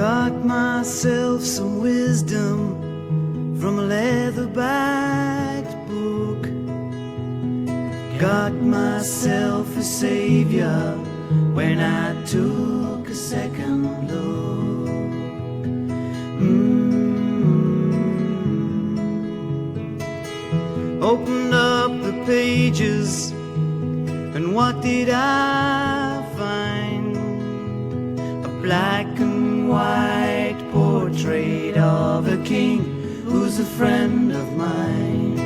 Got myself some wisdom from a leather-backed book. Got myself a savior when I took a second look. Opened up the pages, and what did I find? A black and white portrait of a king who's a friend of mine.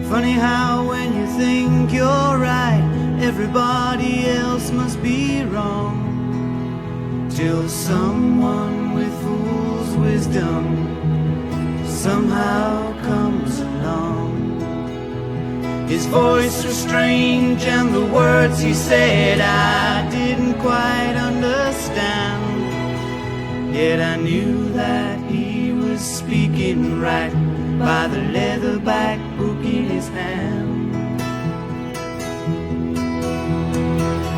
Funny how when you think you're right, everybody else must be wrong, till someone with fool's wisdom somehow comes along. His voice was strange and the words he said I didn't quite understand, yet I knew that he was speaking right by the leatherback book in his hand.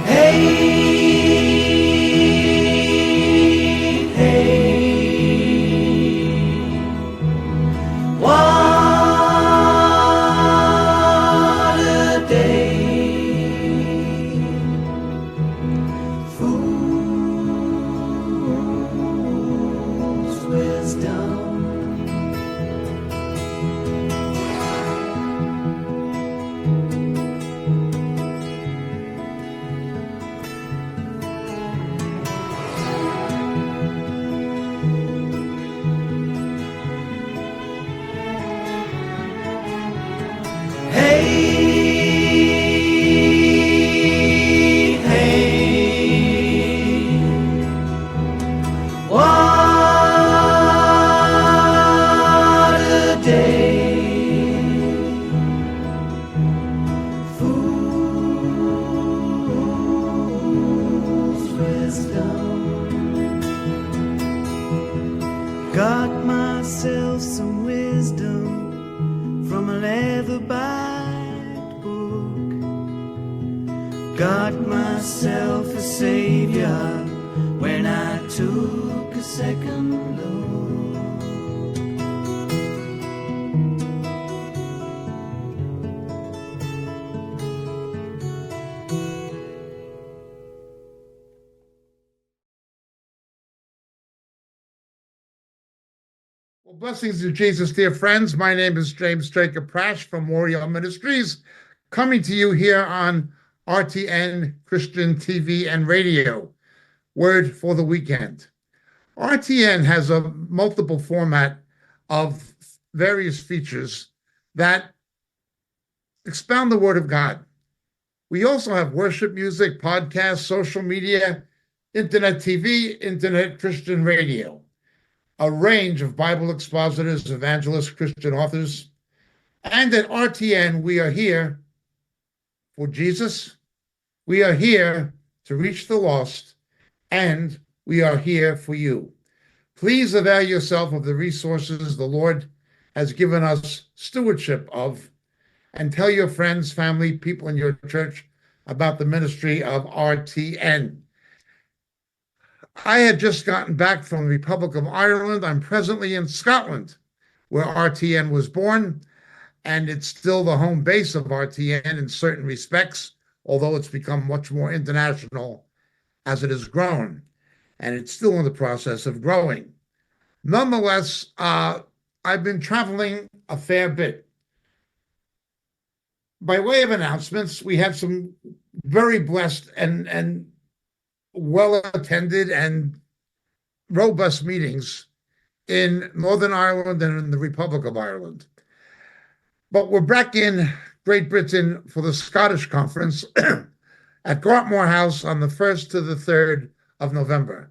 Hey, hey, what a day, fool's wisdom. Got myself some wisdom from a leather-backed book. Got myself a savior when I took a second look. Well, blessings of Jesus, dear friends. My name is James Straker Prasch from Warrior Ministries, coming to you here on RTN Christian TV and Radio, Word for the Weekend. RTN has a multiple format of various features that expound the Word of God. We also have worship music, podcasts, social media, internet TV, internet Christian radio, a range of Bible expositors, evangelists, Christian authors. And at RTN, we are here for Jesus. We are here to reach the lost, and we are here for you. Please avail yourself of the resources the Lord has given us stewardship of, and tell your friends, family, people in your church about the ministry of RTN. I had just gotten back from the Republic of Ireland. I'm presently in Scotland, where RTN was born, and it's still the home base of RTN in certain respects, although it's become much more international as it has grown, and it's still in the process of growing. Nonetheless, I've been traveling a fair bit. By way of announcements, we had some very blessed and well-attended and robust meetings in Northern Ireland and in the Republic of Ireland. But we're back in Great Britain for the Scottish Conference at Gartmore House on the 1st to the 3rd of November.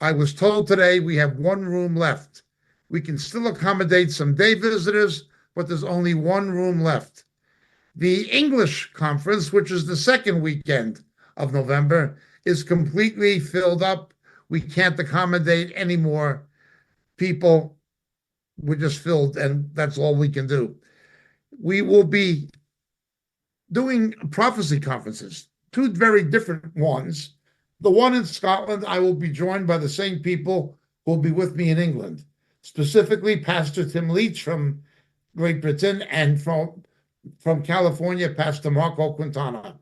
I was told today we have one room left. We can still accommodate some day visitors, but there's only one room left. The English Conference, which is the second weekend of November, is completely filled up. We can't accommodate any more people. We're just filled, and that's all we can do. We will be doing prophecy conferences, two very different ones. The one in Scotland, I will be joined by the same people who will be with me in England, specifically Pastor Tim Leach from Great Britain, and from California, Pastor Marco Quintana.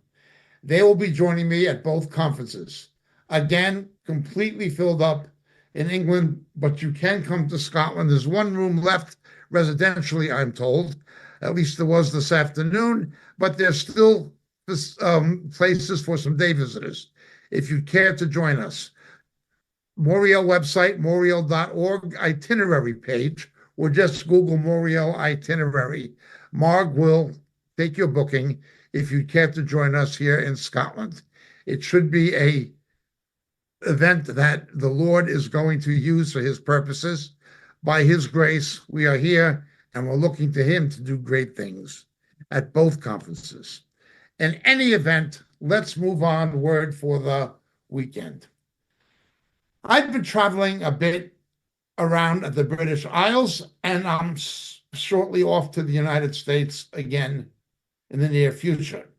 They will be joining me at both conferences. Again, completely filled up in England, but you can come to Scotland. There's one room left residentially, I'm told. At least there was this afternoon, but there's still places for some day visitors if you care to join us. Moriel website, moriel.org itinerary page, or just Google Moriel itinerary. Marg will take your booking if you care to join us here in Scotland. It should be a event that the Lord is going to use for his purposes. By his grace, we are here, and we're looking to him to do great things at both conferences. In any event, let's move on. Word for the weekend. I've been traveling a bit around the British Isles, and I'm shortly off to the United States again in the near future.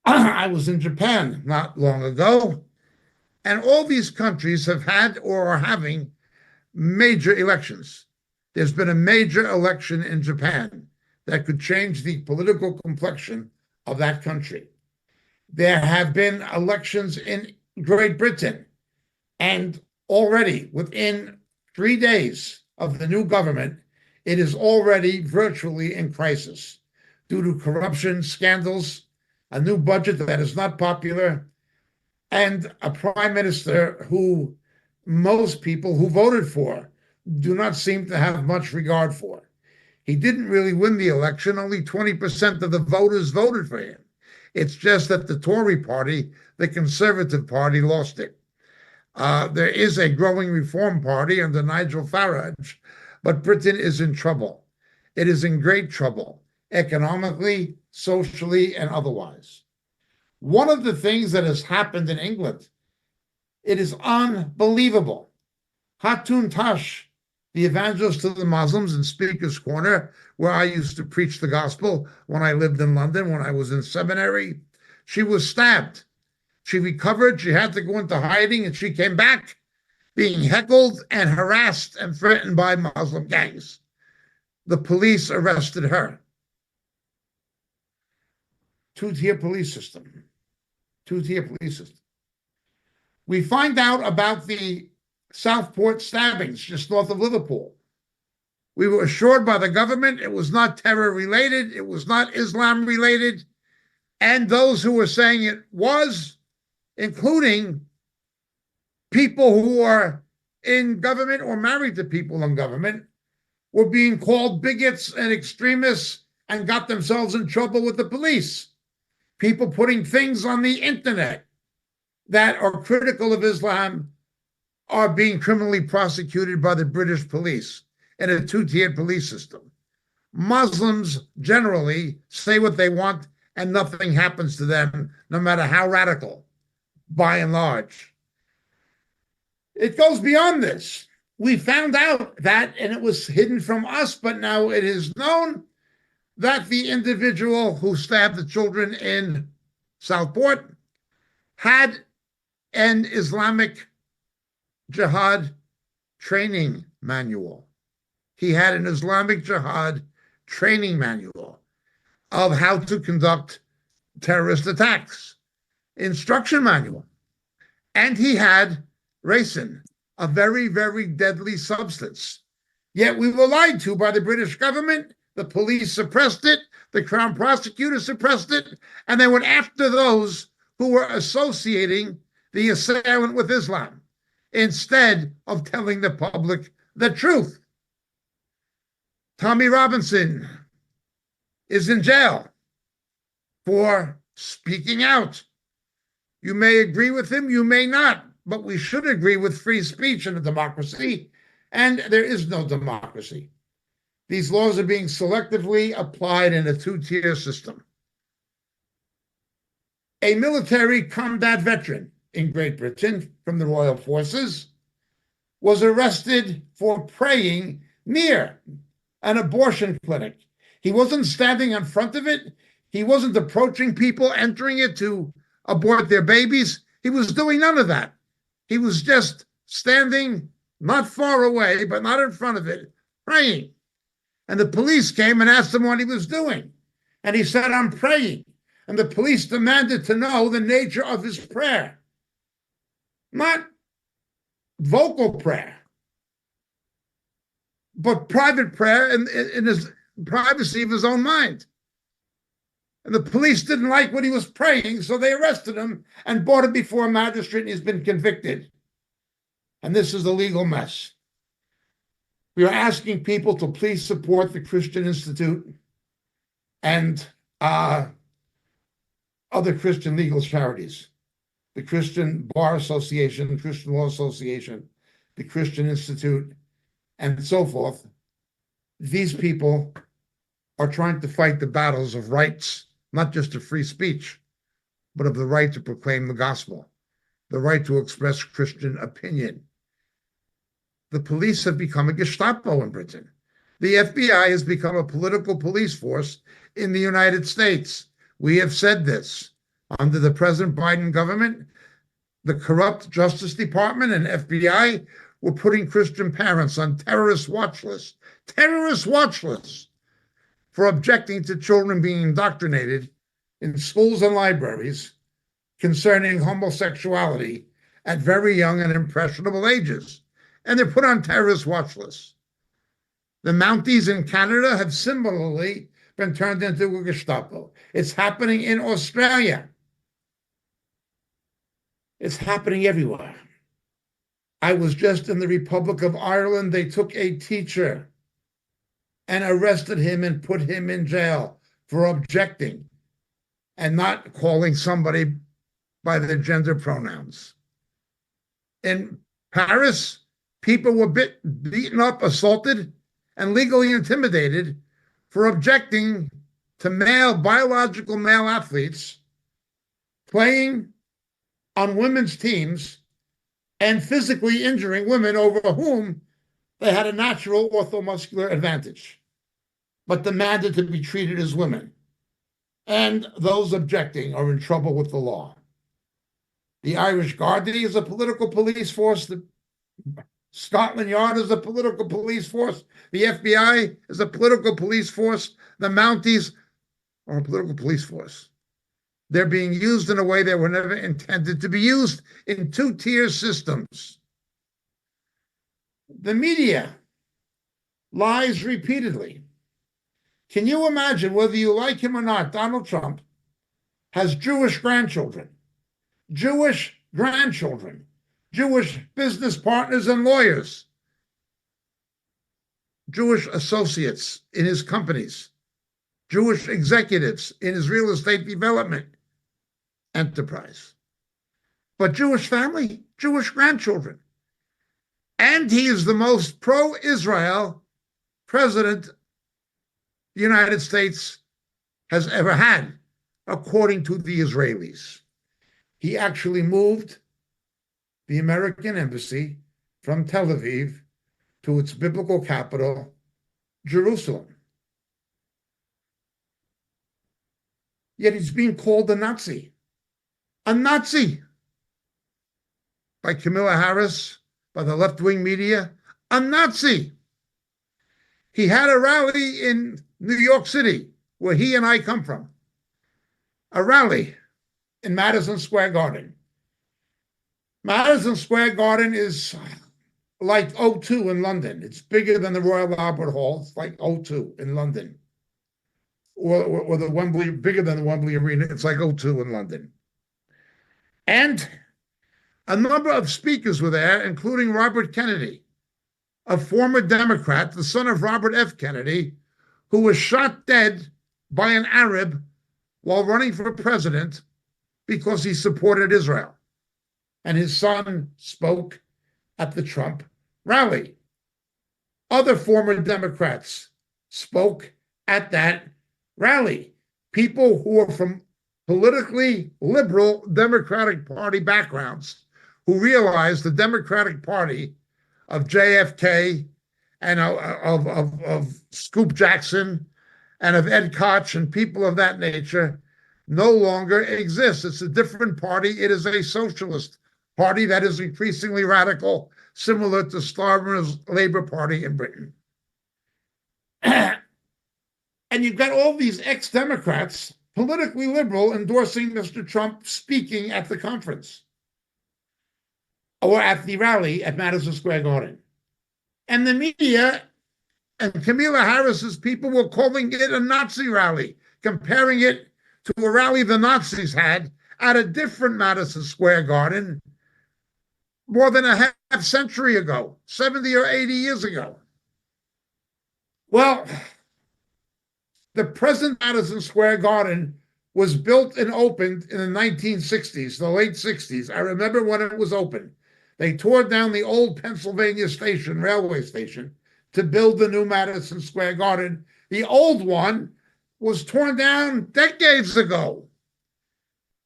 I was in Japan not long ago, and all these countries have had or are having major elections. There's been a major election in Japan that could change the political complexion of that country. There have been elections in Great Britain, and already within 3 days of the new government, it is already virtually in crisis due to corruption scandals, a new budget that is not popular, and a prime minister who most people who voted for do not seem to have much regard for. He didn't really win the election. Only 20% of the voters voted for him. It's just that the Tory party, the Conservative Party, lost it. There is a growing Reform Party under Nigel Farage, but Britain is in trouble. It is in great trouble, economically, socially, and otherwise. One of the things that has happened in England, it is unbelievable. Hatun Tash, the evangelist to the Muslims in Speaker's Corner, where I used to preach the gospel when I lived in London, when I was in seminary, she was stabbed. She recovered, she had to go into hiding, and she came back being heckled and harassed and threatened by Muslim gangs. The police arrested her. Two-tier police system. Two-tier police system. We find out about the Southport stabbings just north of Liverpool. We were assured by the government it was not terror-related, it was not Islam-related, and those who were saying it was, including people who are in government or married to people in government, were being called bigots and extremists and got themselves in trouble with the police. People putting things on the internet that are critical of Islam are being criminally prosecuted by the British police in a two-tiered police system. Muslims generally say what they want and nothing happens to them, no matter how radical, by and large. It goes beyond this. We found out that, and it was hidden from us, but now it is known that the individual who stabbed the children in Southport had an Islamic Jihad training manual. He had an Islamic Jihad training manual of how to conduct terrorist attacks, instruction manual. And he had ricin, a very, very deadly substance. Yet we were lied to by the British government. The police suppressed it. The Crown prosecutor suppressed it. And they went after those who were associating the assailant with Islam instead of telling the public the truth. Tommy Robinson is in jail for speaking out. You may agree with him, you may not, but we should agree with free speech in a democracy, and there is no democracy. These laws are being selectively applied in a two-tier system. A military combat veteran in Great Britain from the Royal Forces was arrested for praying near an abortion clinic. He wasn't standing in front of it. He wasn't approaching people, entering it to abort their babies. He was doing none of that. He was just standing not far away, but not in front of it, praying. And the police came and asked him what he was doing. And he said, I'm praying. And the police demanded to know the nature of his prayer. Not vocal prayer, but private prayer in his privacy of his own mind. And the police didn't like what he was praying, so they arrested him and brought him before a magistrate, and he's been convicted. And this is a legal mess. We are asking people to please support the Christian Institute and other Christian legal charities, the Christian Bar Association, the Christian Law Association, the Christian Institute, and so forth. These people are trying to fight the battles of rights, not just of free speech, but of the right to proclaim the gospel, the right to express Christian opinion. The police have become a Gestapo in Britain. The FBI has become a political police force in the United States. We have said this. Under the President Biden government, the corrupt Justice Department and FBI were putting Christian parents on terrorist watch lists for objecting to children being indoctrinated in schools and libraries concerning homosexuality at very young and impressionable ages. And they're put on terrorist watch lists. The Mounties in Canada have similarly been turned into a Gestapo. It's happening in Australia. It's happening everywhere. I was just in the Republic of Ireland. They took a teacher and arrested him and put him in jail for objecting and not calling somebody by their gender pronouns. In Paris, people were beaten up, assaulted, and legally intimidated for objecting to biological male athletes playing on women's teams and physically injuring women over whom they had a natural orthomuscular advantage, but demanded to be treated as women. And those objecting are in trouble with the law. The Irish Gardaí is a political police force. The Scotland Yard is a political police force. The FBI is a political police force. The Mounties are a political police force. They're being used in a way they were never intended to be used, in two-tier systems. The media lies repeatedly. Can you imagine, whether you like him or not, Donald Trump has Jewish grandchildren, Jewish business partners and lawyers, Jewish associates in his companies, Jewish executives in his real estate development enterprise, but Jewish family, Jewish grandchildren. And he is the most pro-Israel president the United States has ever had, according to the Israelis. He actually moved the American embassy from Tel Aviv to its biblical capital, Jerusalem. Yet he's being called a Nazi by Kamala Harris, by the left-wing media, a Nazi. He had a rally in New York City, where he and I come from, a rally in Madison Square Garden. Madison Square Garden is like O2 in London. It's bigger than the Royal Albert Hall. It's like O2 in London. Or the Wembley, bigger than the Wembley Arena. It's like O2 in London. And a number of speakers were there, including Robert Kennedy, a former Democrat, the son of Robert F. Kennedy, who was shot dead by an Arab while running for president because he supported Israel. And his son spoke at the Trump rally. Other former Democrats spoke at that rally. People who are from politically liberal Democratic Party backgrounds, who realized the Democratic Party of JFK and of Scoop Jackson and of Ed Koch and people of that nature no longer exists. It's a different party. It is a socialist party that is increasingly radical, similar to Starmer's Labour Party in Britain. And you've got all these ex-Democrats, politically liberal, endorsing Mr. Trump speaking at the conference or at the rally at Madison Square Garden. And the media and Kamala Harris's people were calling it a Nazi rally, comparing it to a rally the Nazis had at a different Madison Square Garden more than a half century ago, 70 or 80 years ago. Well, the present Madison Square Garden was built and opened in the 1960s, the late 60s. I remember when it was open. They tore down the old Pennsylvania station, railway station, to build the new Madison Square Garden. The old one was torn down decades ago.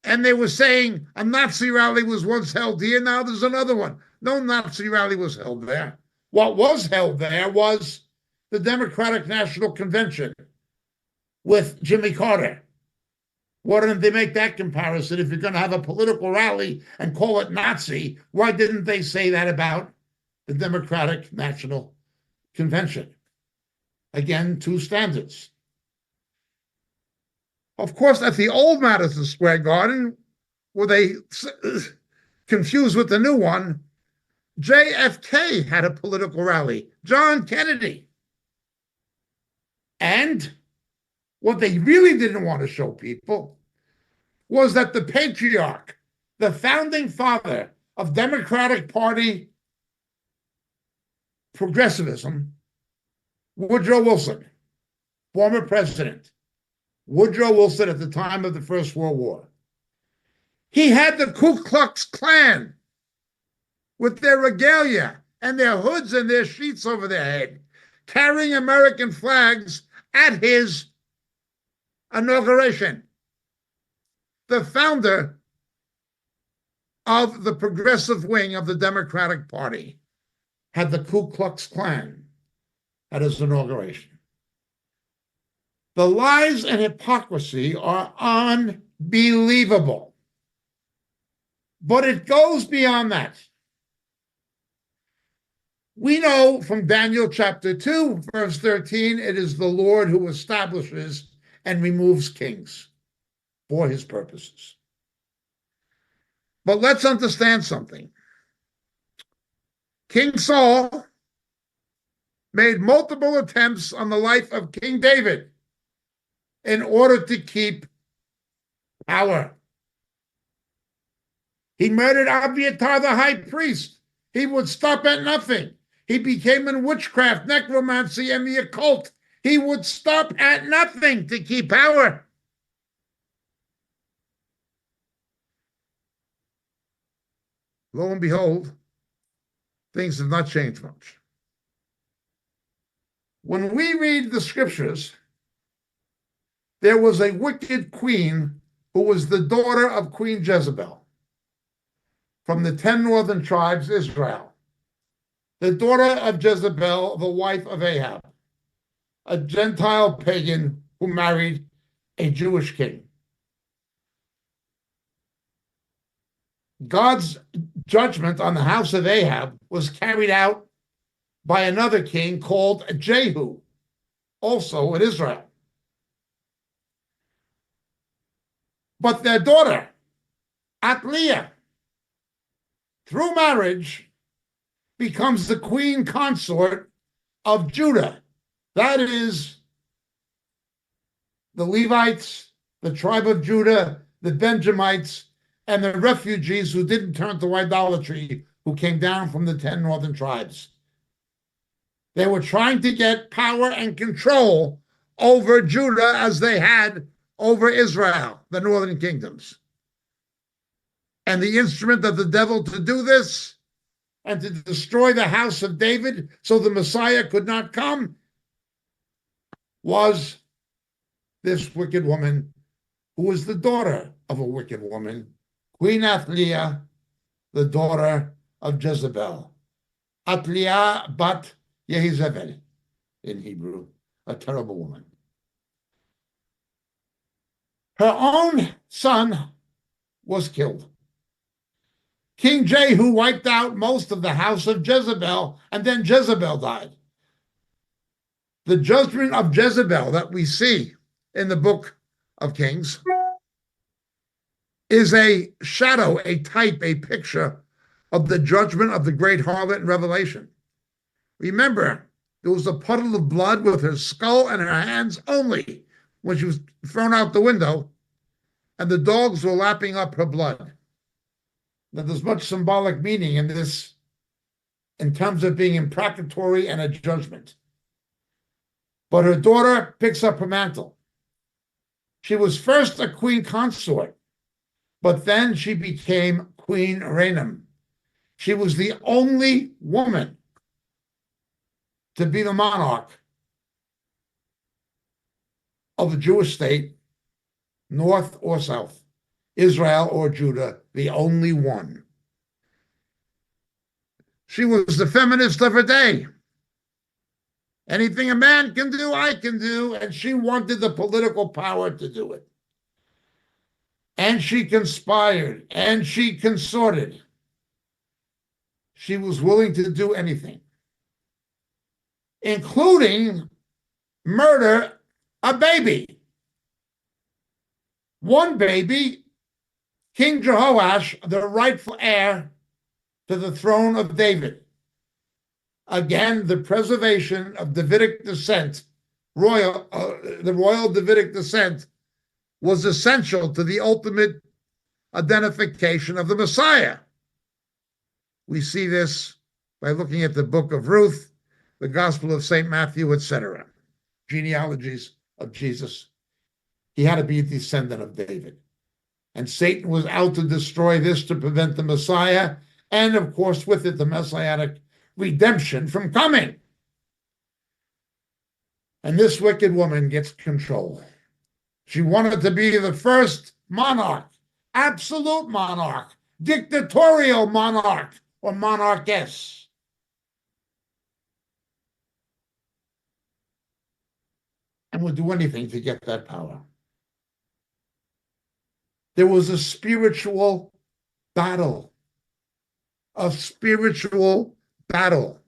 And they were saying a Nazi rally was once held here, now there's another one. No Nazi rally was held there. What was held there was the Democratic National Convention with Jimmy Carter. Why didn't they make that comparison? If you're going to have a political rally and call it Nazi, why didn't they say that about the Democratic National Convention? Again, two standards. Of course, at the old Madison Square Garden, were they confused with the new one, JFK had a political rally, John Kennedy. And what they really didn't want to show people was that the patriarch, the founding father of Democratic Party progressivism, Woodrow Wilson, former president, Woodrow Wilson at the time of the First World War. He had the Ku Klux Klan with their regalia and their hoods and their sheets over their head, carrying American flags at his inauguration. The founder of the progressive wing of the Democratic Party had the Ku Klux Klan at his inauguration. The lies and hypocrisy are unbelievable. But it goes beyond that. We know from Daniel chapter 2, verse 13, it is the Lord who establishes and removes kings for his purposes. But let's understand something. King Saul made multiple attempts on the life of King David in order to keep power. He murdered Abiathar the high priest. He would stop at nothing. He became in witchcraft, necromancy, and the occult. He would stop at nothing to keep power. Lo and behold, things have not changed much. When we read the scriptures, there was a wicked queen who was the daughter of Queen Jezebel from the 10 northern tribes, Israel. The daughter of Jezebel, the wife of Ahab, a Gentile pagan who married a Jewish king. God's judgment on the house of Ahab was carried out by another king called Jehu, also in Israel. But their daughter, Athaliah, through marriage, becomes the queen consort of Judah. That is, the Levites, the tribe of Judah, the Benjamites, and the refugees who didn't turn to idolatry, who came down from the 10 northern tribes. They were trying to get power and control over Judah as they had over Israel, the northern kingdoms. And the instrument of the devil to do this and to destroy the house of David so the Messiah could not come was this wicked woman who was the daughter of a wicked woman, Queen Athaliah, the daughter of Jezebel. Athaliah bat Jezebel in Hebrew, a terrible woman. Her own son was killed. King Jehu wiped out most of the house of Jezebel, and then Jezebel died. The judgment of Jezebel that we see in the book of Kings is a shadow, a type, a picture of the judgment of the great harlot in Revelation. Remember, there was a puddle of blood with her skull and her hands only when she was thrown out the window, and the dogs were lapping up her blood. Now, there's much symbolic meaning in this in terms of being imprecatory and a judgment. But her daughter picks up her mantle. She was first a queen consort, but then she became Queen Regnum. She was the only woman to be the monarch of the Jewish state, north or south, Israel or Judah, the only one. She was the feminist of her day. Anything a man can do, I can do, and she wanted the political power to do it. And she conspired, and she consorted. She was willing to do anything, including murder a baby. One baby, King Jehoash, the rightful heir to the throne of David. Again, the preservation of Davidic descent, the royal Davidic descent, was essential to the ultimate identification of the Messiah. We see this by looking at the book of Ruth, the Gospel of St. Matthew, etc. Genealogies of Jesus. He had to be a descendant of David. And Satan was out to destroy this to prevent the Messiah, and of course, with it, the Messianic redemption from coming. And this wicked woman gets control. She wanted to be the first monarch, absolute monarch, dictatorial monarch, or monarchess. And would do anything to get that power. There was a spiritual battle. A spiritual battle.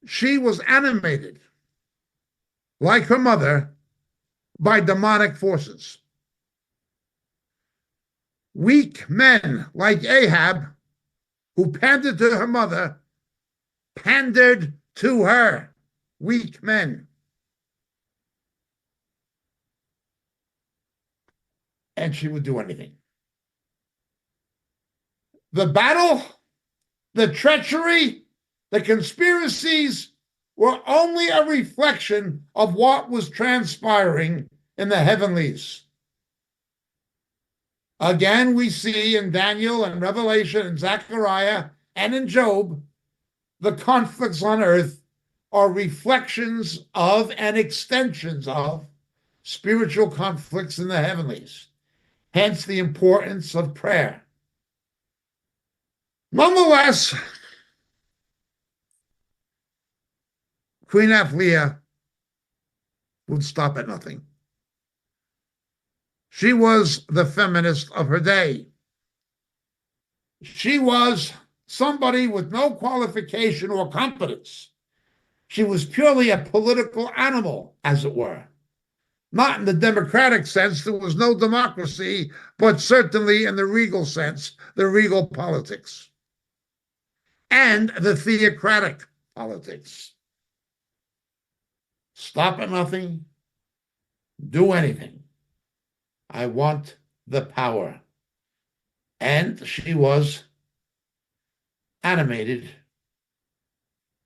She was animated, like her mother, by demonic forces. Weak men like Ahab, who pandered to her mother, pandered to her. Weak men. And she would do anything. The battle, the treachery, the conspiracies were only a reflection of what was transpiring in the heavenlies. Again, we see in Daniel and Revelation and Zechariah and in Job, the conflicts on earth are reflections of and extensions of spiritual conflicts in the heavenlies. Hence the importance of prayer. Nonetheless, Queen Athaliah would stop at nothing. She was the feminist of her day. She was somebody with no qualification or competence. She was purely a political animal, as it were. Not in the democratic sense, there was no democracy, but certainly in the regal sense, the regal politics. And the theocratic politics. Stop at nothing, do anything. I want the power. And she was animated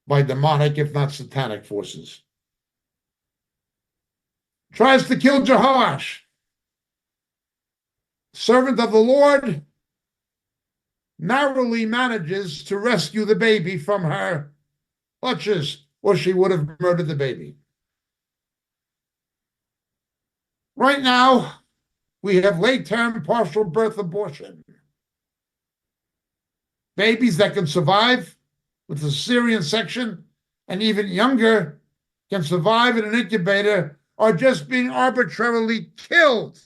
by demonic, if not satanic, forces. Tries to kill Jehoash, servant of the Lord, narrowly manages to rescue the baby from her clutches, or she would have murdered the baby. Right now, we have late-term partial birth abortion. Babies that can survive with the cesarean section and even younger can survive in an incubator are just being arbitrarily killed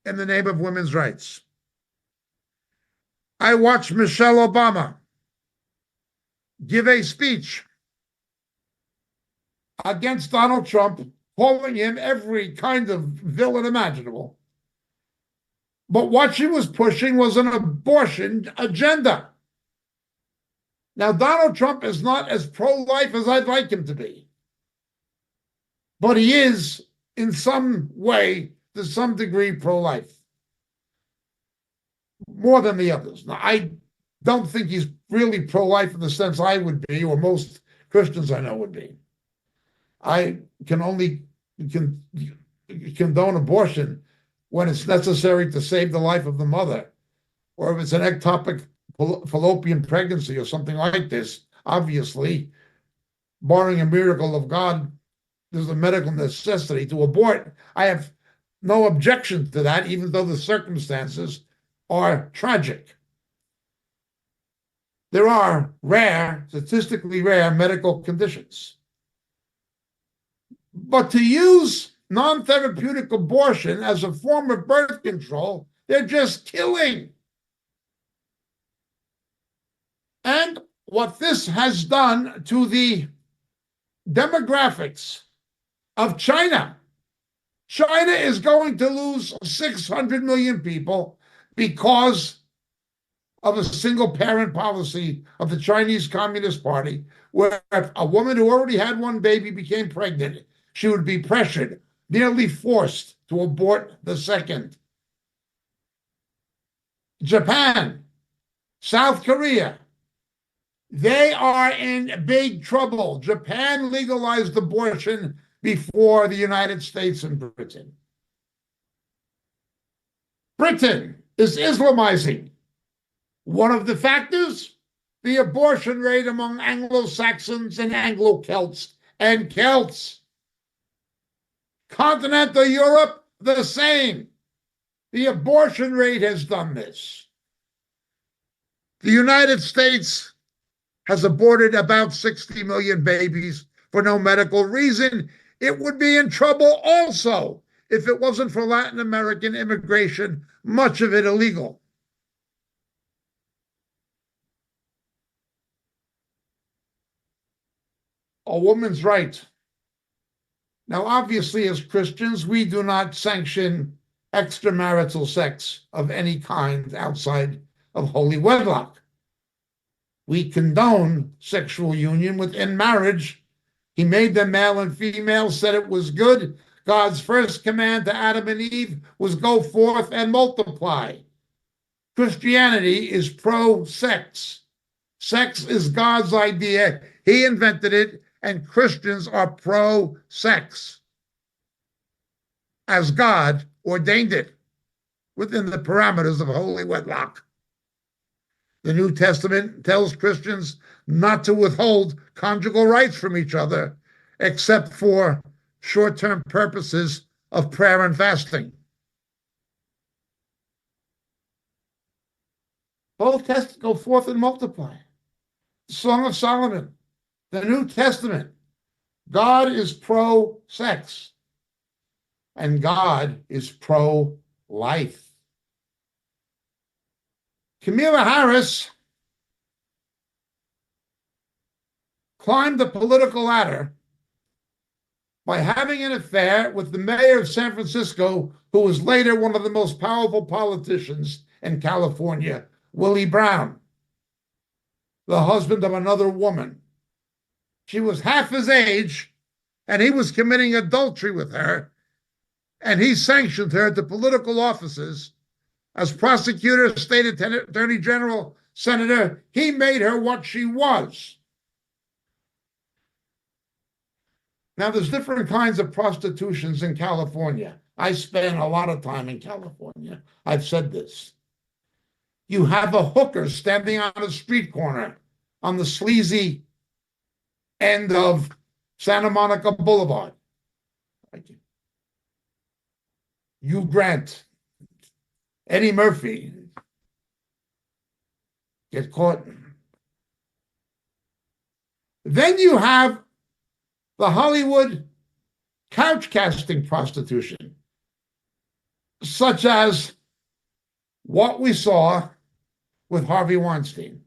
in the name of women's rights. I watched Michelle Obama give a speech against Donald Trump, calling him every kind of villain imaginable. But what she was pushing was an abortion agenda. Now, Donald Trump is not as pro-life as I'd like him to be, but he is, in some way, to some degree, pro-life, more than the others. Now, I don't think he's really pro-life in the sense I would be, or most Christians I know would be. I can only condone abortion when it's necessary to save the life of the mother, or if it's an ectopic fallopian pregnancy or something like this. Obviously, barring a miracle of God, there's a medical necessity to abort. I have no objection to that, even though the circumstances are tragic. There are rare, statistically rare medical conditions. But to use non-therapeutic abortion as a form of birth control, they're just killing. And what this has done to the demographics of China, China is going to lose 600 million people because of a single parent policy of the Chinese Communist Party, where if a woman who already had one baby became pregnant, she would be pressured, nearly forced to abort the second. Japan, South Korea, they are in big trouble. Japan legalized abortion before the United States and Britain. Britain is Islamizing. One of the factors, the abortion rate among Anglo-Saxons and Anglo-Celts and Celts. Continental Europe, the same. The abortion rate has done this. The United States has aborted about 60 million babies for no medical reason. It would be in trouble also if it wasn't for Latin American immigration, much of it illegal. A woman's right. Now, obviously, as Christians, we do not sanction extramarital sex of any kind outside of holy wedlock. We condone sexual union within marriage. He made them male and female, said it was good. God's first command to Adam and Eve was go forth and multiply. Christianity is pro-sex. Sex is God's idea. He invented it, and Christians are pro-sex, as God ordained it within the parameters of holy wedlock. The New Testament tells Christians not to withhold conjugal rights from each other, except for short-term purposes of prayer and fasting. Both texts go forth and multiply. The Song of Solomon, the New Testament. God is pro-sex, and God is pro-life. Kamala Harris climbed the political ladder by having an affair with the mayor of San Francisco, who was later one of the most powerful politicians in California, Willie Brown, the husband of another woman. She was half his age, and he was committing adultery with her, and he sanctioned her to political offices as prosecutor, state attorney general, senator. He made her what she was. Now, there's different kinds of prostitutions in California. I spent a lot of time in California. I've said this. You have a hooker standing on a street corner on the sleazy end of Santa Monica Boulevard. Thank you. Hugh Grant, Eddie Murphy get caught. Then you have the Hollywood couch casting prostitution, such as what we saw with Harvey Weinstein.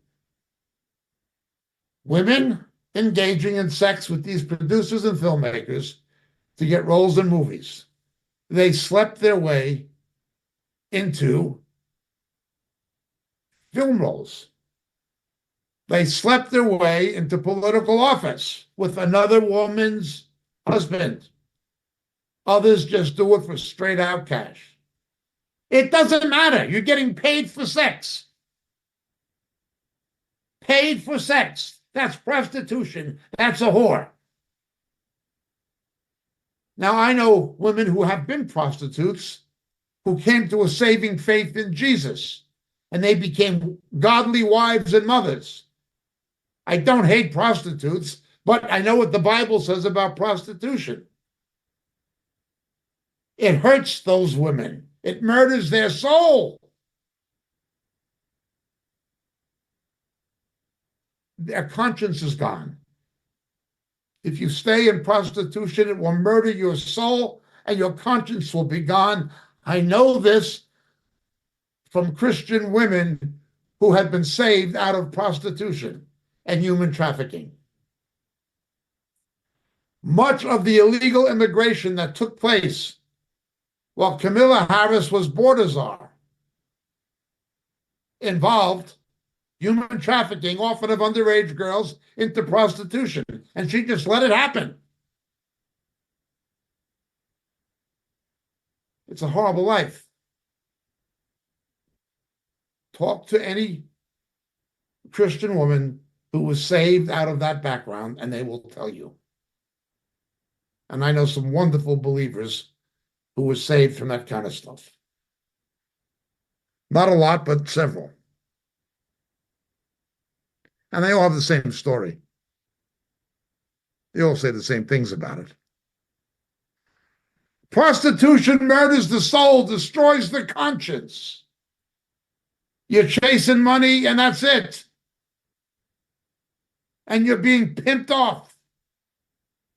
Women engaging in sex with these producers and filmmakers to get roles in movies. They slept their way into film roles. They slept their way into political office with another woman's husband. Others just do it for straight out cash. It doesn't matter. You're getting paid for sex. Paid for sex. That's prostitution. That's a whore. Now, I know women who have been prostitutes who came to a saving faith in Jesus, and they became godly wives and mothers. I don't hate prostitutes, but I know what the Bible says about prostitution. It hurts those women. It murders their soul. Their conscience is gone. If you stay in prostitution, it will murder your soul and your conscience will be gone. I know this from Christian women who had been saved out of prostitution and human trafficking. Much of the illegal immigration that took place while Kamala Harris was border czar involved human trafficking, often of underage girls, into prostitution. And she just let it happen. It's a horrible life. Talk to any Christian woman who was saved out of that background, and they will tell you. And I know some wonderful believers who were saved from that kind of stuff. Not a lot, but several. And they all have the same story. They all say the same things about it. Prostitution murders the soul, destroys the conscience. You're chasing money, and that's it. And you're being pimped off.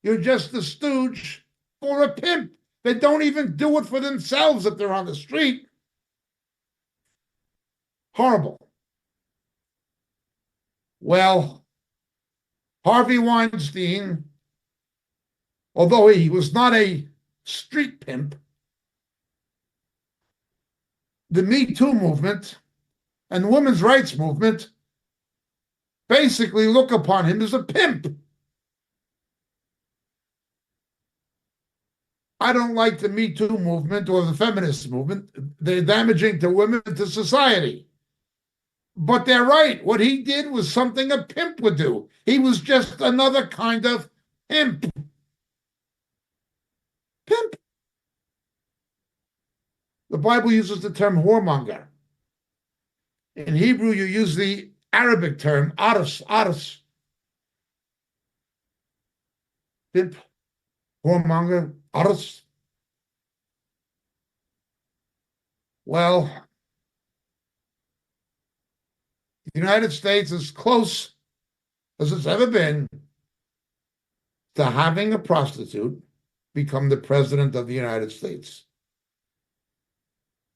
You're just the stooge for a pimp. They don't even do it for themselves if they're on the street. Horrible. Well, Harvey Weinstein, although he was not a street pimp, the Me Too movement and the women's rights movement basically look upon him as a pimp. I don't like the Me Too movement or the feminist movement. They're damaging to women, to society. But they're right. What he did was something a pimp would do. He was just another kind of pimp. Pimp. The Bible uses the term whoremonger. In Hebrew, you use the Arabic term, aris. Pimp, whoremonger, aris. Well, the United States is close as it's ever been to having a prostitute become the president of the United States.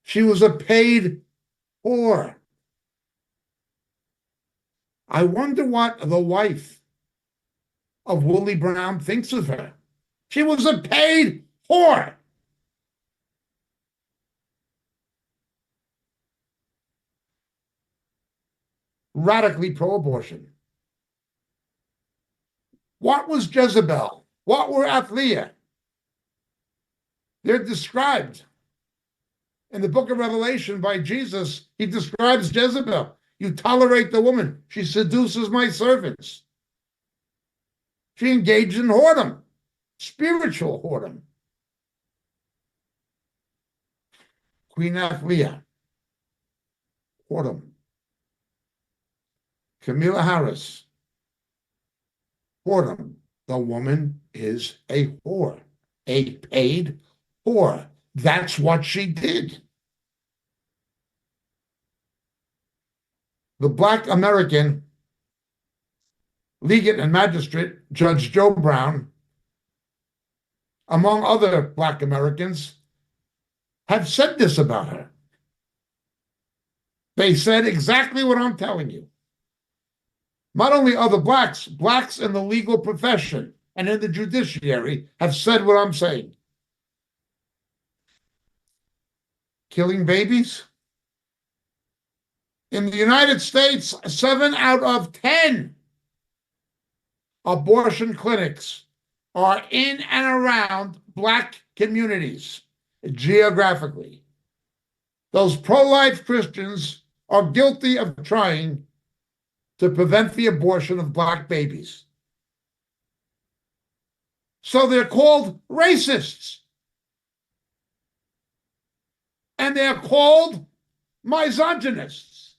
She was a paid whore. I wonder what the wife of Willie Brown thinks of her. She was a paid whore. Radically pro-abortion. What was Jezebel? What were Athaliah? They're described in the book of Revelation by Jesus. He describes Jezebel. You tolerate the woman. She seduces my servants. She engaged in whoredom, spiritual whoredom. Queen Athaliah, whoredom. Kamala Harris, whoredom. The woman is a whore, a paid whore. That's what she did. The Black American legate and magistrate, Judge Joe Brown, among other Black Americans, have said this about her. They said exactly what I'm telling you. Not only other blacks in the legal profession and in the judiciary have said what I'm saying. Killing babies? In the United States, 7 out of 10 abortion clinics are in and around Black communities geographically. Those pro-life Christians are guilty of trying to prevent the abortion of Black babies. So they're called racists. And they're called misogynists.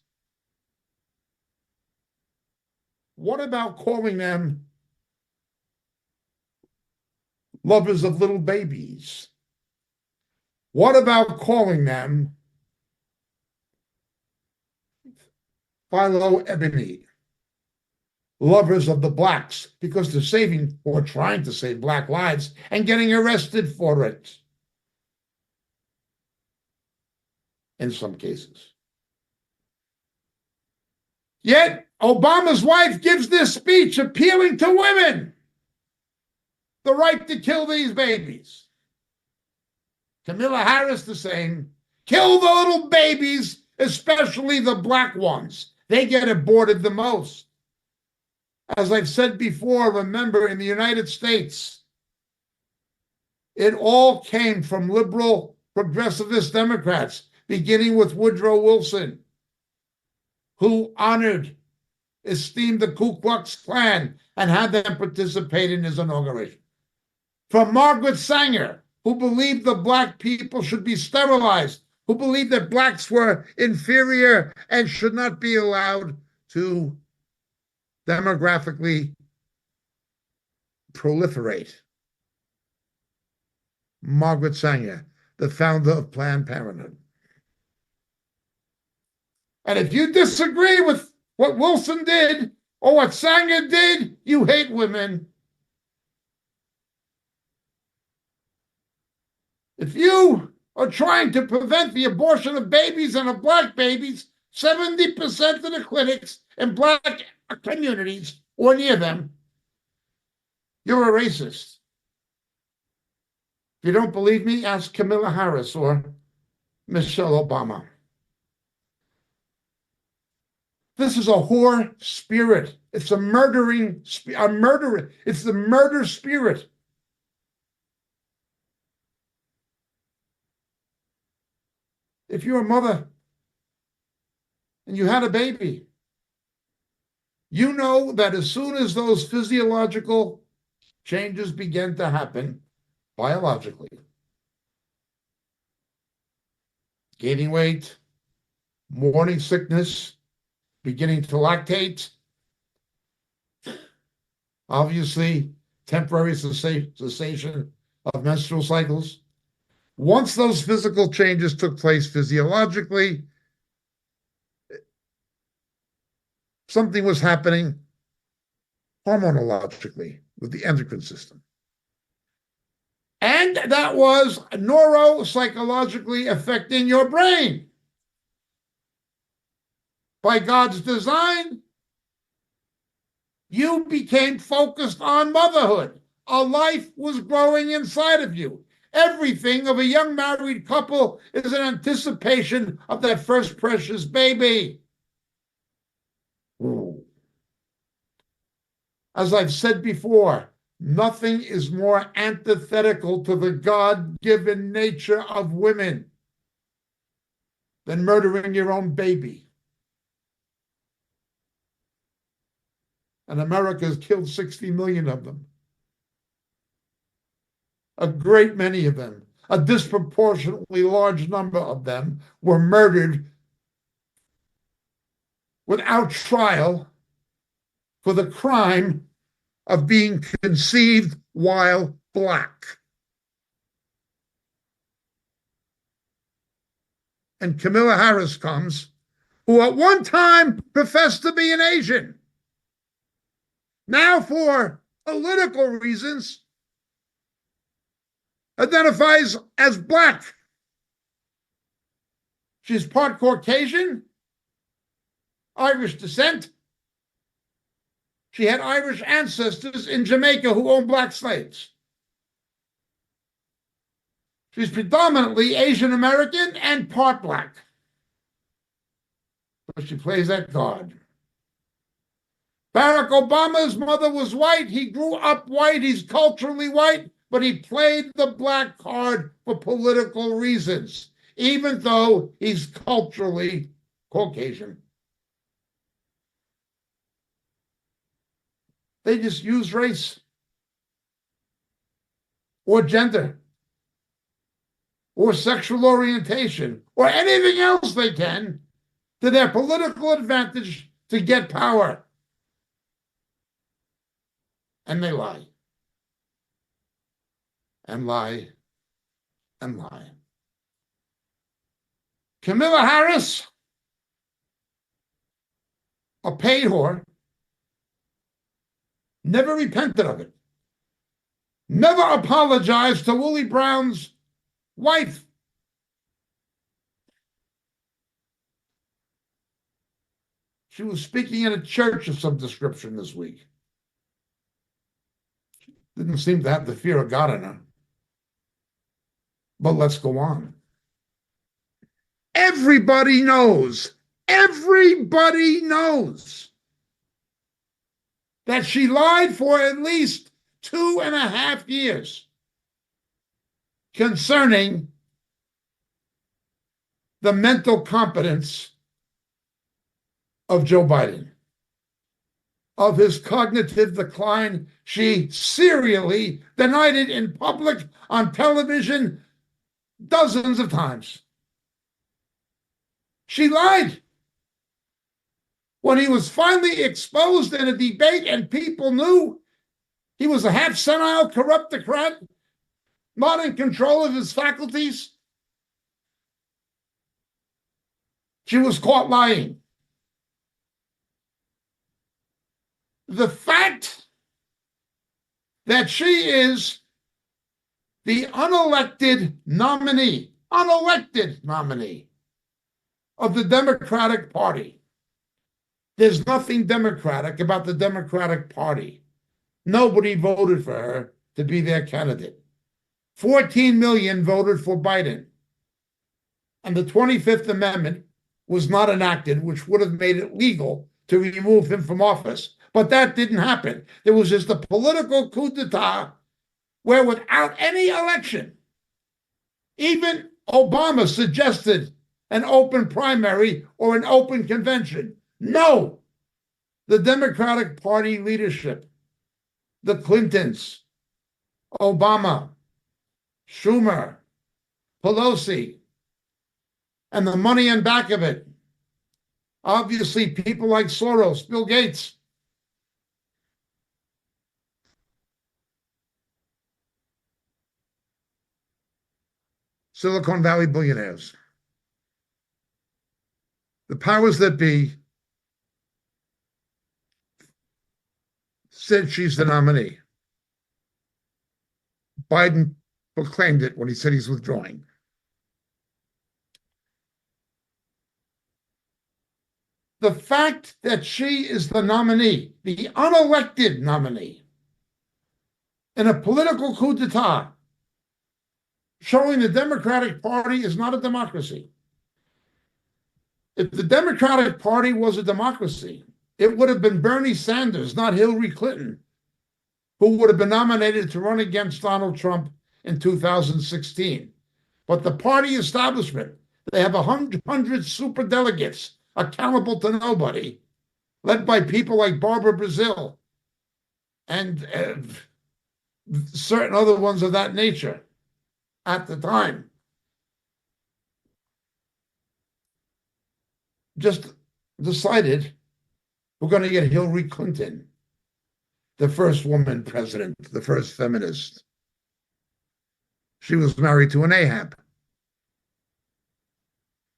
What about calling them lovers of little babies? What about calling them Philo Ebony, lovers of the blacks, because they're saving or trying to save Black lives and getting arrested for it in some cases? Yet Obama's wife gives this speech appealing to women, the right to kill these babies. Kamala Harris the same. Kill the little babies, especially the Black ones. They get aborted the most. As I've said before, remember, in the United States, it all came from liberal progressivist Democrats, beginning with Woodrow Wilson, who honored, esteemed the Ku Klux Klan and had them participate in his inauguration. From Margaret Sanger, who believed the Black people should be sterilized, who believed that Blacks were inferior and should not be allowed to demographically proliferate. Margaret Sanger, the founder of Planned Parenthood. And if you disagree with what Wilson did or what Sanger did, you hate women. If you are trying to prevent the abortion of babies and of Black babies, 70% of the clinics in Black communities or near them, you're a racist. If you don't believe me, ask Kamala Harris or Michelle Obama. This is a whore spirit. It's a murdering, a murderer. It's the murder spirit. If you're a mother and you had a baby, you know that as soon as those physiological changes begin to happen biologically, gaining weight, morning sickness, beginning to lactate, obviously temporary cessation of menstrual cycles. Once those physical changes took place physiologically, something was happening hormonologically with the endocrine system. And that was neuropsychologically affecting your brain. By God's design, you became focused on motherhood. A life was growing inside of you. Everything of a young married couple is an anticipation of that first precious baby. Ooh. As I've said before, nothing is more antithetical to the God-given nature of women than murdering your own baby. And America has killed 60 million of them. A great many of them, a disproportionately large number of them, were murdered without trial for the crime of being conceived while Black. And Kamala Harris comes, who at one time professed to be an Asian. Now, for political reasons, identifies as black. She's part Caucasian, Irish descent. She had Irish ancestors in Jamaica who owned black slaves. She's predominantly Asian American and part black. But she plays that card. Barack Obama's mother was white. He grew up white. He's culturally white, but he played the black card for political reasons, even though he's culturally Caucasian. They just use race or gender or sexual orientation or anything else they can to their political advantage to get power. And they lie. And lie. And lie. Kamala Harris, a paid whore, never repented of it. Never apologized to Willie Brown's wife. She was speaking in a church of some description this week. Didn't seem to have the fear of God in her. But let's go on. Everybody knows that she lied for at least 2.5 years concerning the mental competence of Joe Biden, of his cognitive decline. She serially denied it in public, on television, dozens of times. She lied. When he was finally exposed in a debate and people knew he was a half-senile corruptocrat, not in control of his faculties, she was caught lying. The fact that she is the unelected nominee of the Democratic Party. There's nothing democratic about the Democratic Party. Nobody voted for her to be their candidate. 14 million voted for Biden. And the 25th Amendment was not enacted, which would have made it legal to remove him from office. But that didn't happen. There was just a political coup d'etat where, without any election, even Obama suggested an open primary or an open convention. No, the Democratic Party leadership, the Clintons, Obama, Schumer, Pelosi, and the money in back of it, obviously people like Soros, Bill Gates, Silicon Valley billionaires, the powers that be, said she's the nominee. Biden proclaimed it when he said he's withdrawing. The fact that she is the nominee, the unelected nominee, in a political coup d'etat, showing the Democratic Party is not a democracy. If the Democratic Party was a democracy, it would have been Bernie Sanders, not Hillary Clinton, who would have been nominated to run against Donald Trump in 2016. But the party establishment, they have 100 superdelegates accountable to nobody, led by people like Barbara Brazil and certain other ones of that nature at the time. Just decided we're going to get Hillary Clinton, the first woman president, the first feminist. She was married to an Ahab.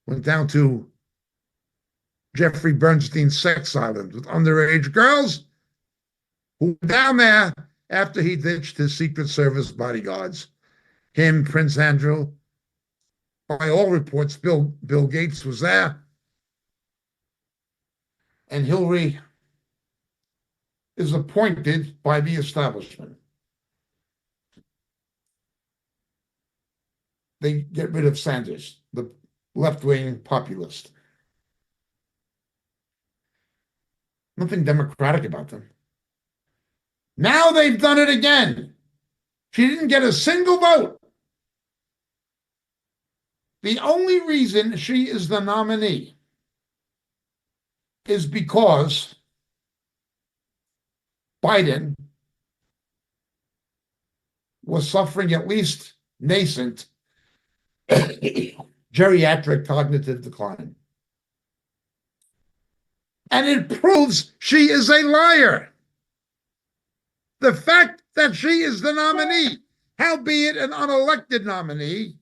Went down to Jeffrey Bernstein's sex island with underage girls who were down there after he ditched his Secret Service bodyguards. him, Prince Andrew. By all reports, Bill Gates was there. And Hillary is appointed by the establishment. They get rid of Sanders, the left-wing populist. Nothing democratic about them. Now they've done it again. She didn't get a single vote. The only reason she is the nominee is because Biden was suffering at least nascent geriatric cognitive decline. And it proves she is a liar. The fact that she is the nominee, howbeit an unelected nominee,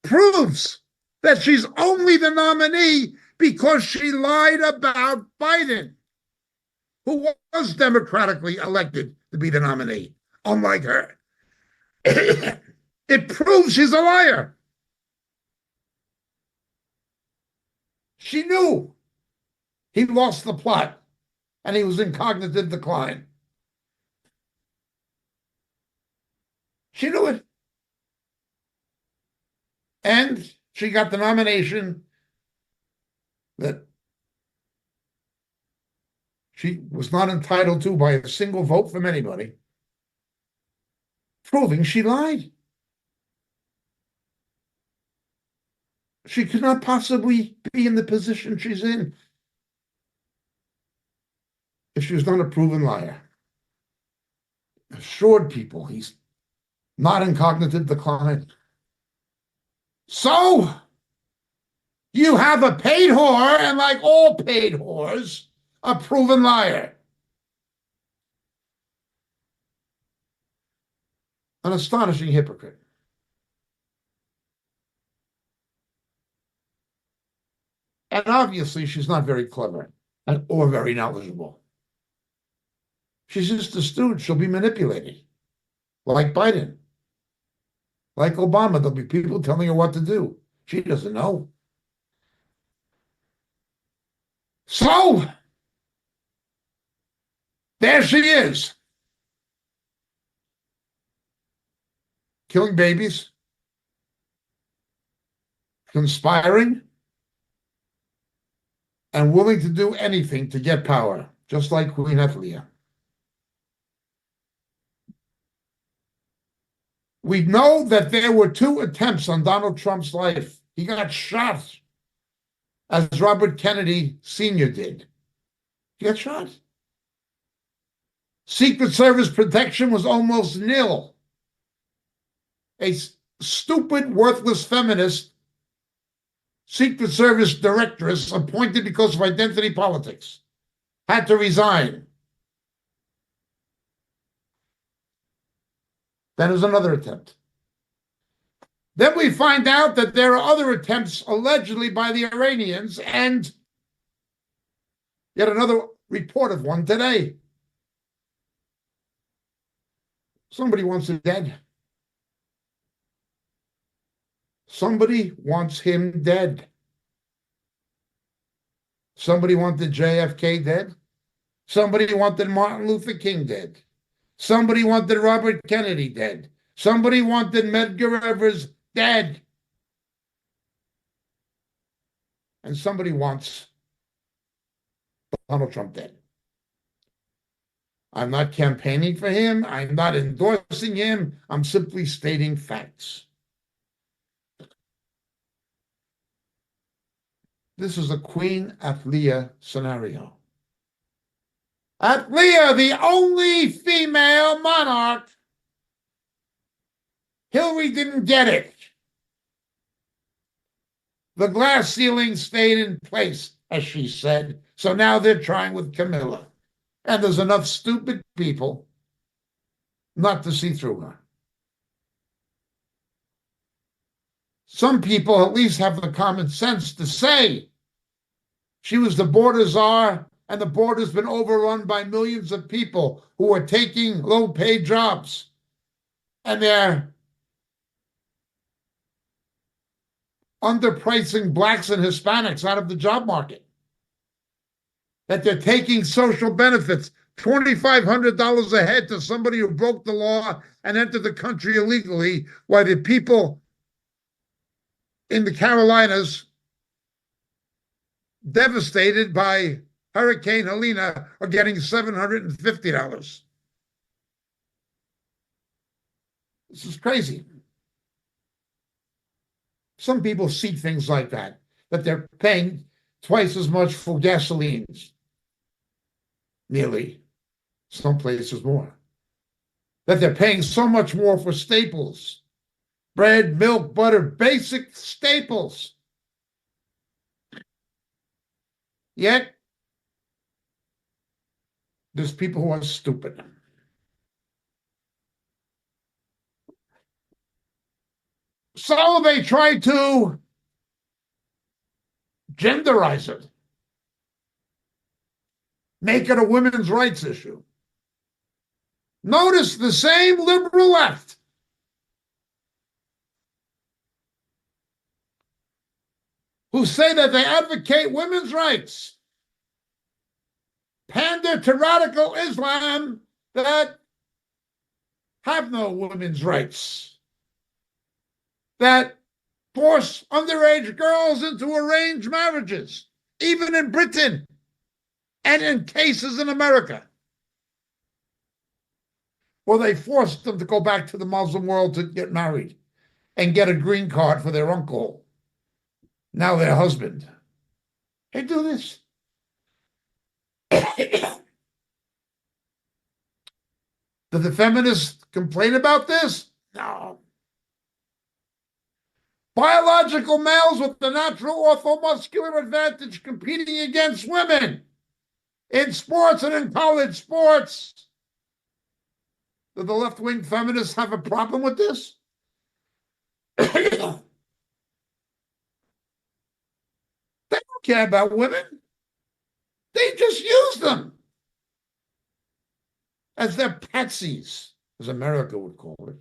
proves that she's only the nominee because she lied about Biden, who was democratically elected to be the nominee, unlike her. It proves she's a liar. She knew he lost the plot and he was in cognitive decline. She knew it. And she got the nomination that she was not entitled to by a single vote from anybody, proving she lied. She could not possibly be in the position she's in if she was not a proven liar. Assured people he's not in cognitive decline. So you have a paid whore, and like all paid whores, a proven liar. An astonishing hypocrite. And obviously, she's not very clever or very knowledgeable. She's just a stooge. She'll be manipulated, like Biden. Like Obama, there'll be people telling her what to do. She doesn't know. So, there she is. Killing babies. Conspiring. And willing to do anything to get power, just like Queen Athlia. We know that there were 2 attempts on Donald Trump's life. He got shot, as Robert Kennedy Sr. did. He got shot. Secret Service protection was almost nil. A stupid, worthless feminist Secret Service directress appointed because of identity politics had to resign. That is another attempt. Then we find out that there are other attempts allegedly by the Iranians, and yet another report of one today. Somebody wants him dead. Somebody wants him dead. Somebody wanted JFK dead. Somebody wanted Martin Luther King dead. Somebody wanted Robert Kennedy dead. Somebody wanted Medgar Evers dead. And somebody wants Donald Trump dead. I'm not campaigning for him. I'm not endorsing him. I'm simply stating facts. This is a Queen Athlia scenario. Athlia, the only female monarch. Hillary didn't get it. The glass ceiling stayed in place, as she said. So now they're trying with Camilla. And there's enough stupid people not to see through her. Some people at least have the common sense to say she was the border czar, and the border's been overrun by millions of people who are taking low-paid jobs. and they're underpricing blacks and Hispanics out of the job market, that they're taking social benefits, $2,500 a head to somebody who broke the law and entered the country illegally, while the people in the Carolinas devastated by Hurricane Helene are getting $750. This is crazy. Some people see things like that they're paying twice as much for gasolines, nearly, some places more, that they're paying so much more for staples, bread, milk, butter, basic staples. Yet, there's people who are stupid. So they try to genderize it, make it a women's rights issue. Notice the same liberal left who say that they advocate women's rights pander to radical Islam that have no women's rights, that force underage girls into arranged marriages, even in Britain and in cases in America, where they forced them to go back to the Muslim world to get married and get a green card for their uncle, now their husband. They do this. Do the feminists complain about this? No. Biological males with the natural orthomuscular advantage competing against women in sports and in college sports. Do the left-wing feminists have a problem with this? They don't care about women. They just use them as their patsies, as America would call it.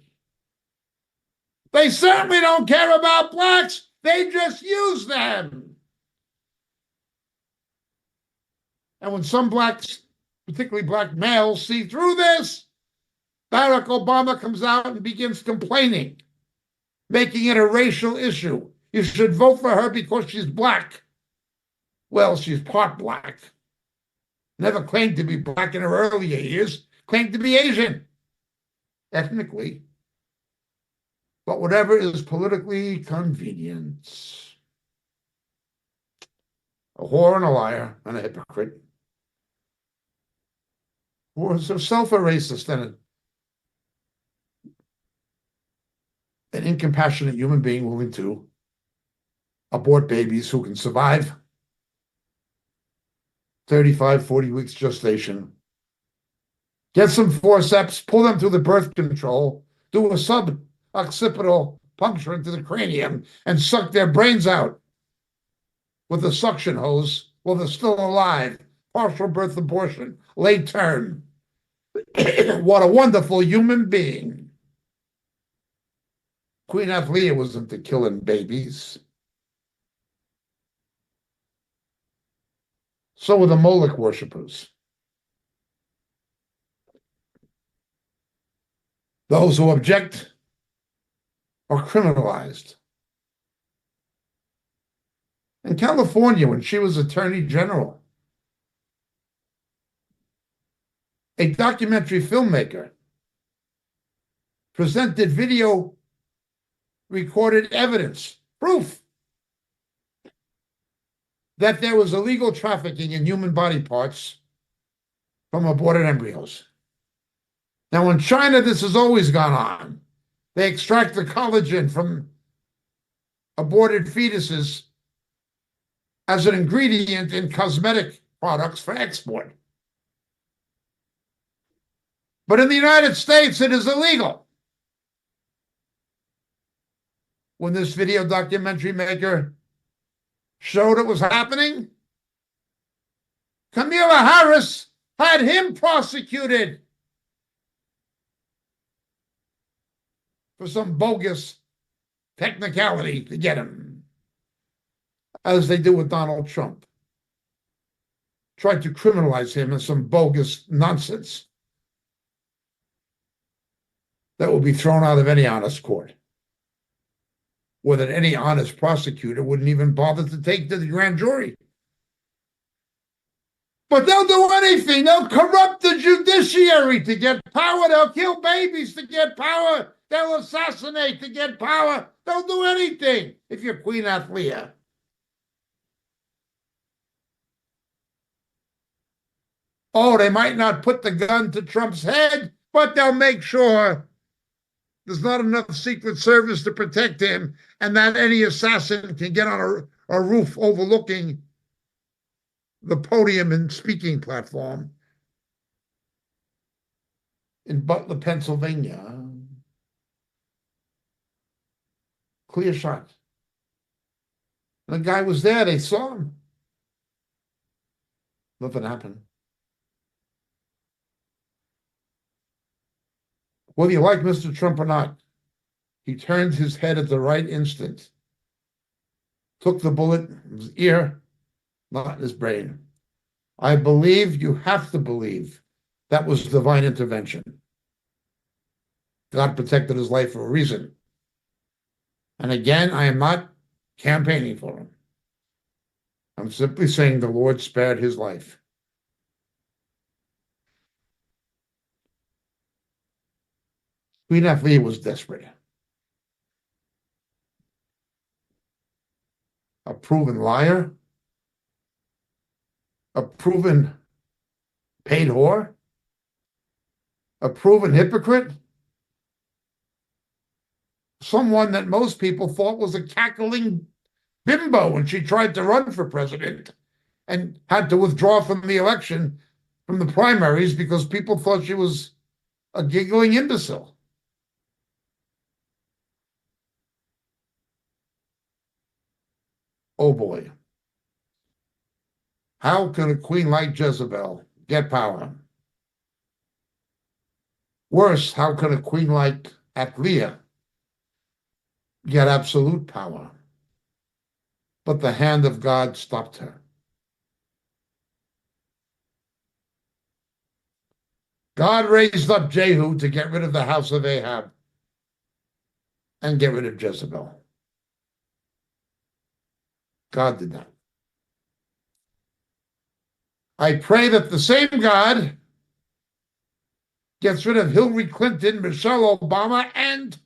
They certainly don't care about blacks. They just use them. And when some blacks, particularly black males, see through this, Barack Obama comes out and begins complaining, making it a racial issue. You should vote for her because she's black. Well, she's part black. Never claimed to be black in her earlier years, claimed to be Asian, ethnically. But whatever is politically convenient. A whore and a liar and a hypocrite. Who is herself a racist and an incompassionate human being willing to abort babies who can survive 35, 40 weeks gestation, get some forceps, pull them through the birth control, do a occipital puncture into the cranium and suck their brains out with a suction hose while they're still alive. Partial birth abortion, late term. What a wonderful human being. Queen Athlia was into killing babies. So were the Moloch worshippers. Those who object are criminalized. In California, when she was Attorney General, a documentary filmmaker presented video recorded evidence, proof, that there was illegal trafficking in human body parts from aborted embryos. Now, in China, this has always gone on. They extract the collagen from aborted fetuses as an ingredient in cosmetic products for export. But in the United States, it is illegal. When this video documentary maker showed it was happening, Kamala Harris had him prosecuted. for some bogus technicality to get him, as they do with Donald Trump. Tried to criminalize him in some bogus nonsense that will be thrown out of any honest court, or that any honest prosecutor wouldn't even bother to take to the grand jury. But they'll do anything. They'll corrupt the judiciary to get power. They'll kill babies to get power. They'll assassinate to get power. They'll do anything if you're Queen Athlia. Oh, they might not put the gun to Trump's head, but they'll make sure there's not enough Secret Service to protect him, and that any assassin can get on a roof overlooking the podium and speaking platform in Butler, Pennsylvania. Clear shot. The guy was there. They saw him. Nothing happened. Whether you like Mr. Trump or not, he turned his head at the right instant, took the bullet in his ear, not in his brain. I believe, you have to believe, that was divine intervention. God protected his life for a reason. And again, I am not campaigning for him. I'm simply saying the Lord spared his life. Queen Athlia was desperate. A proven liar, a proven paid whore, a proven hypocrite, someone that most people thought was a cackling bimbo when she tried to run for president and had to withdraw from the election, from the primaries, because people thought she was a giggling imbecile. Oh boy. How can a queen like Jezebel get power? Worse, how can a queen like Athlia get absolute power? But the hand of God stopped her. God raised up Jehu to get rid of the house of Ahab and get rid of Jezebel. God did that. I pray that the same God gets rid of Hillary Clinton, Michelle Obama, and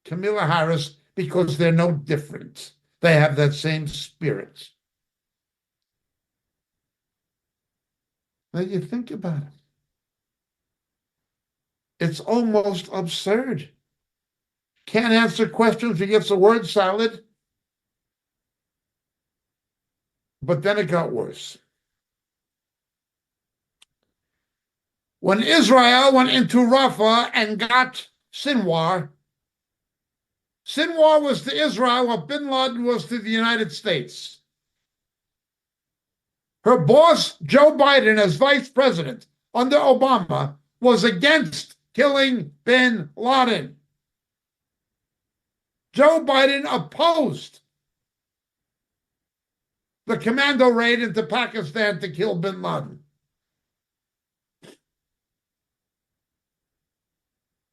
Kamala Harris, because they're no different. They have that same spirit. Now you think about it. It's almost absurd. Can't answer questions, he gets a word salad. But then it got worse. When Israel went into Rafah and got Sinwar, Sinwar was to Israel what bin Laden was to the United States. Her boss, Joe Biden, as vice president under Obama, was against killing bin Laden. Joe Biden opposed the commando raid into Pakistan to kill bin Laden.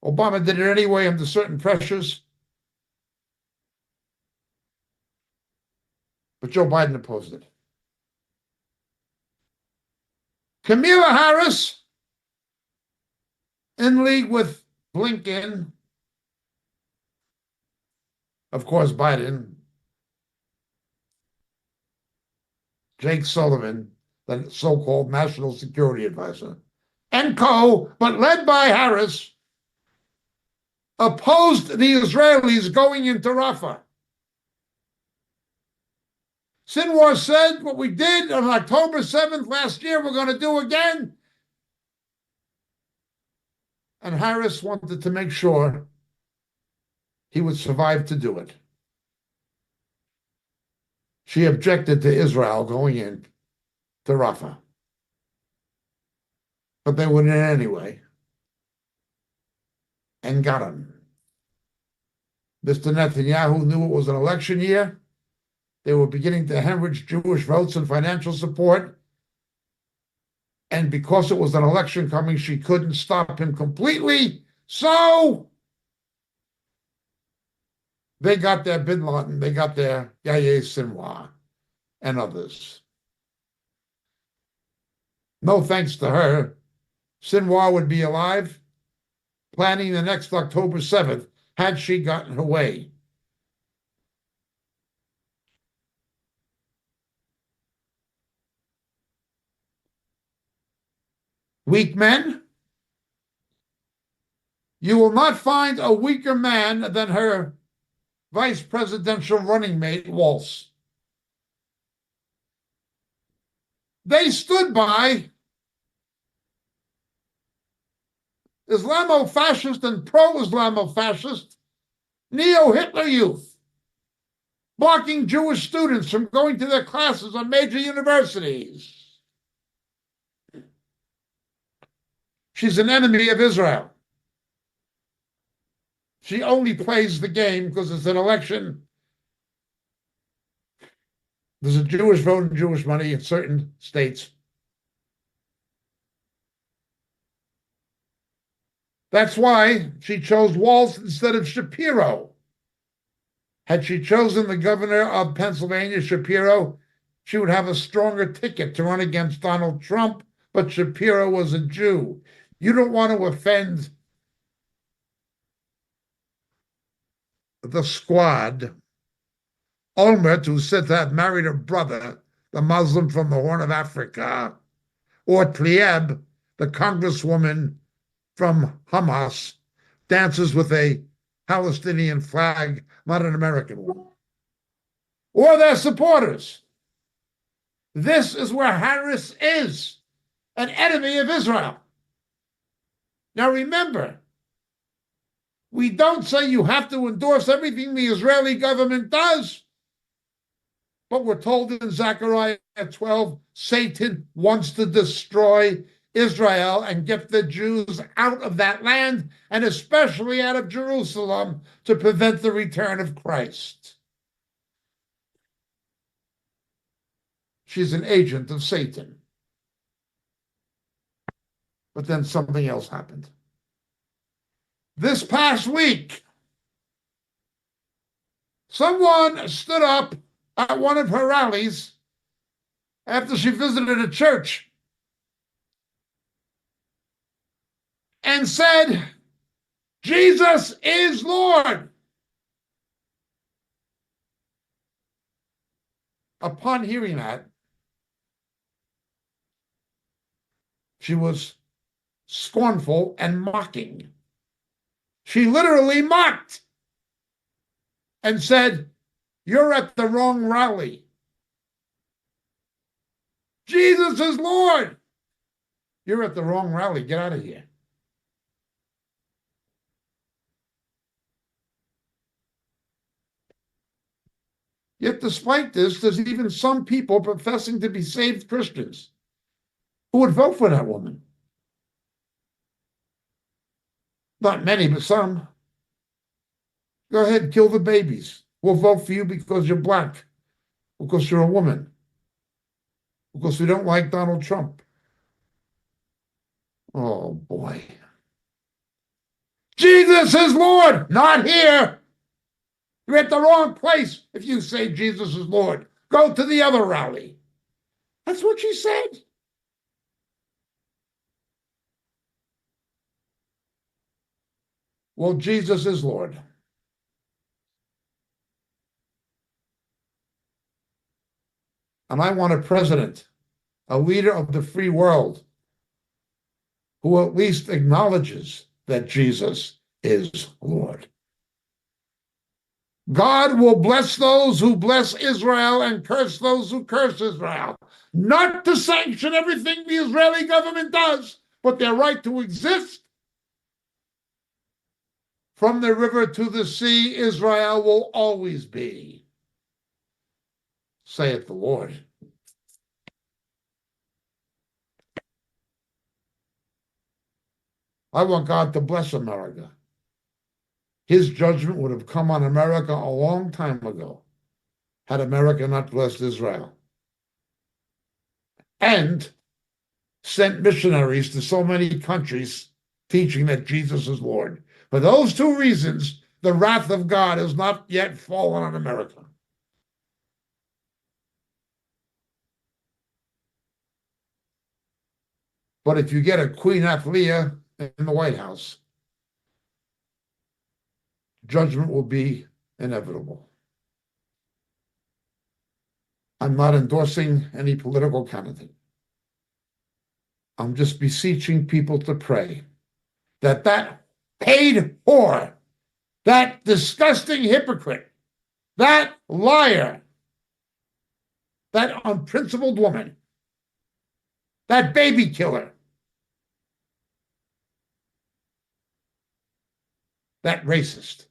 Obama did it anyway under certain pressures. But Joe Biden opposed it. Kamala Harris, in league with Blinken, of course, Biden, Jake Sullivan, the so-called national security advisor, and co., but led by Harris, opposed the Israelis going into Rafah. Sinwar said, what we did on October 7th last year, we're going to do again. And Harris wanted to make sure he would survive to do it. She objected to Israel going in to Rafah. But they went in anyway and got him. Mr. Netanyahu knew it was an election year. They were beginning to hemorrhage Jewish votes and financial support. And because it was an election coming, she couldn't stop him completely. So they got their Bin Laden, they got their Yahya Sinwar and others. No thanks to her, Sinwar would be alive, planning the next October 7th, had she gotten her way. Weak men? You will not find a weaker man than her vice presidential running mate, Waltz. They stood by Islamo-fascist and pro-Islamo-fascist neo-Hitler youth, blocking Jewish students from going to their classes on major universities. She's an enemy of Israel. She only plays the game because it's an election. There's a Jewish vote and Jewish money in certain states. That's why she chose Waltz instead of Shapiro. Had she chosen the governor of Pennsylvania, Shapiro, she would have a stronger ticket to run against Donald Trump, but Shapiro was a Jew. You don't want to offend the squad. Olmert, who's said to have married her brother, the Muslim from the Horn of Africa, or Tlaib, the congresswoman from Hamas, dances with a Palestinian flag, not an American one, or their supporters. This is where Harris is, an enemy of Israel. Now remember, we don't say you have to endorse everything the Israeli government does, but we're told in Zechariah 12, Satan wants to destroy Israel and get the Jews out of that land, and especially out of Jerusalem, to prevent the return of Christ. She's an agent of Satan. But then something else happened. This past week, someone stood up at one of her rallies after she visited a church and said, Jesus is Lord. Upon hearing that, she was scornful and mocking. She literally mocked and said, you're at the wrong rally. Jesus is Lord. You're at the wrong rally. Get out of here. Yet despite this, there's even some people professing to be saved Christians who would vote for that woman. Not many, but some. Go ahead, kill the babies. We'll vote for you because you're black, because you're a woman, because we don't like Donald Trump. Oh, boy. Jesus is Lord, not here. You're at the wrong place if you say Jesus is Lord. Go to the other rally. That's what she said. Well, Jesus is Lord. And I want a president, a leader of the free world, who at least acknowledges that Jesus is Lord. God will bless those who bless Israel and curse those who curse Israel. Not to sanction everything the Israeli government does, but their right to exist. From the river to the sea, Israel will always be, saith the Lord. I want God to bless America. His judgment would have come on America a long time ago had America not blessed Israel and sent missionaries to so many countries teaching that Jesus is Lord. For those two reasons, the wrath of God has not yet fallen on America. But if you get a Queen Athlia in the White House, judgment will be inevitable. I'm not endorsing any political candidate. I'm just beseeching people to pray that paid whore, that disgusting hypocrite, that liar, that unprincipled woman, that baby killer, that racist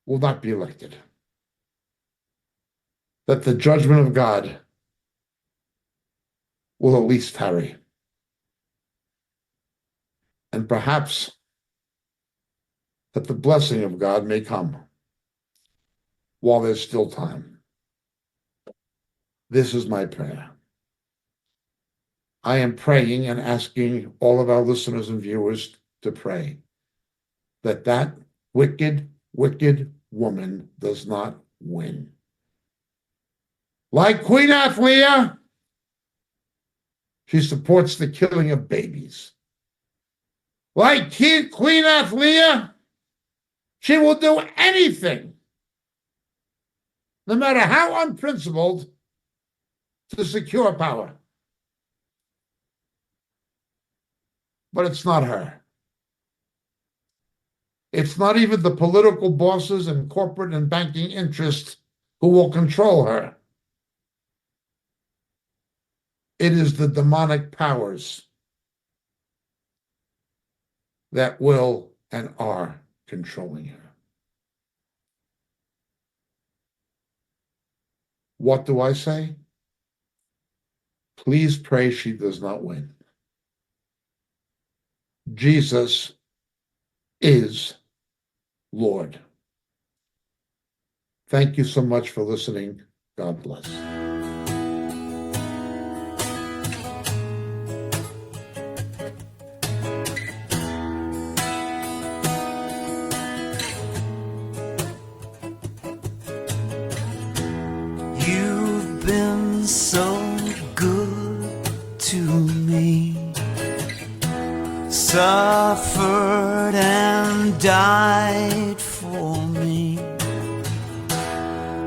will not be elected. That the judgment of God will at least tarry. And perhaps that the blessing of God may come while there's still time. This is my prayer. I am praying and asking all of our listeners and viewers to pray that wicked, wicked woman does not win. Like Queen Athlia, she supports the killing of babies. Like Queen Athlia, she will do anything, no matter how unprincipled, to secure power. But it's not her. It's not even the political bosses and corporate and banking interests who will control her. It is the demonic powers that will and are controlling her. What do I say? Please pray she does not win. Jesus is Lord. Thank you so much for listening. God bless. You've been so good to me, suffered and died for me.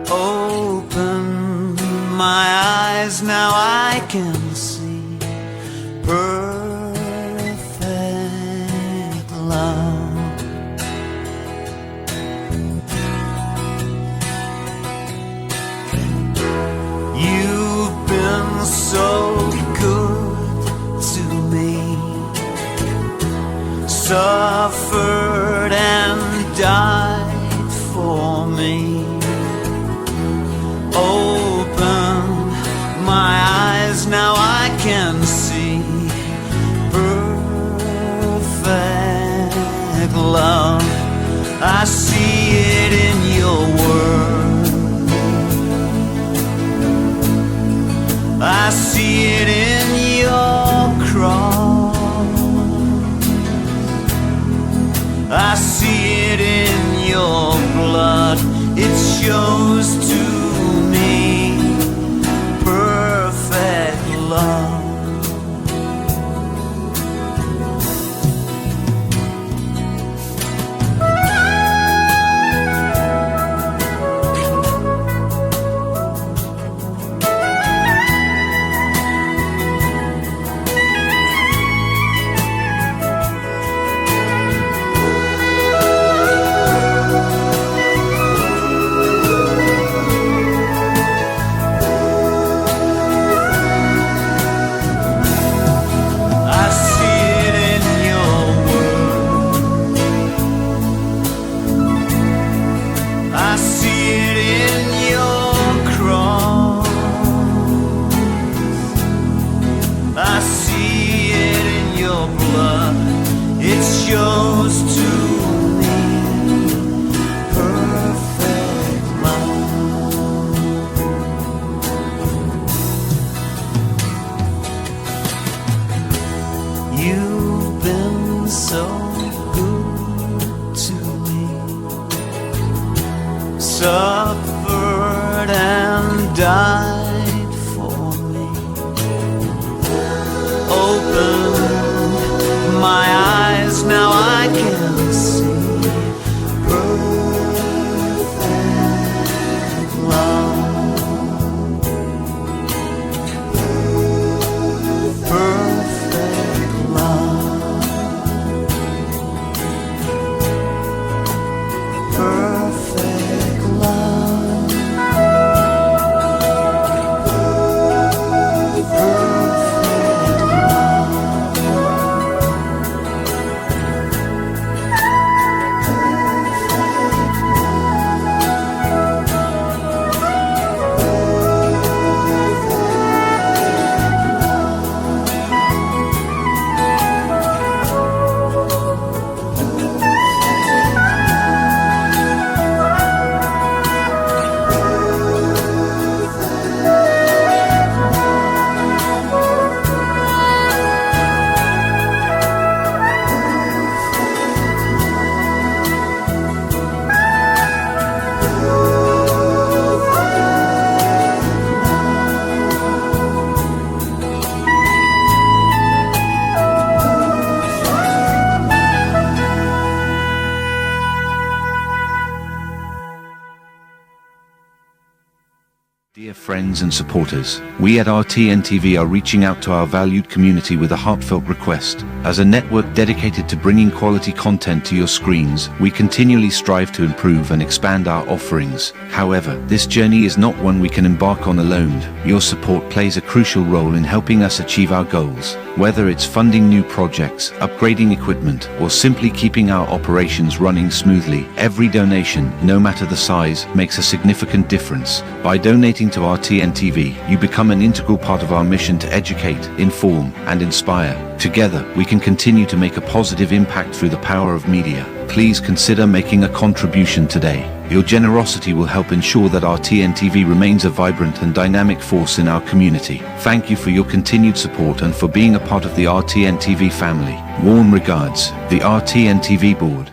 Open my eyes, now I can see perfect love. You've been so good to me, suffered and died for me. Open my eyes, now I can see perfect love. I see it in your word, I see it in your cross, I see it in your blood. It shows to me perfect love. I see it in your blood. It shows to so good to me, suffered and died for me, opened my eyes, now I can see perfect love, perfect love, perfect love, Dear friends and supporters, we at RTN TV are reaching out to our valued community with a heartfelt request. As a network dedicated to bringing quality content to your screens, we continually strive to improve and expand our offerings. However, this journey is not one we can embark on alone. Your support plays a crucial role in helping us achieve our goals. Whether it's funding new projects, upgrading equipment, or simply keeping our operations running smoothly, every donation, no matter the size, makes a significant difference. By donating to RTN TV, you become an integral part of our mission to educate, inform, and inspire. Together, we can continue to make a positive impact through the power of media. Please consider making a contribution today. Your generosity will help ensure that RTN TV remains a vibrant and dynamic force in our community. Thank you for your continued support and for being a part of the RTN TV family. Warm regards, the RTN TV Board.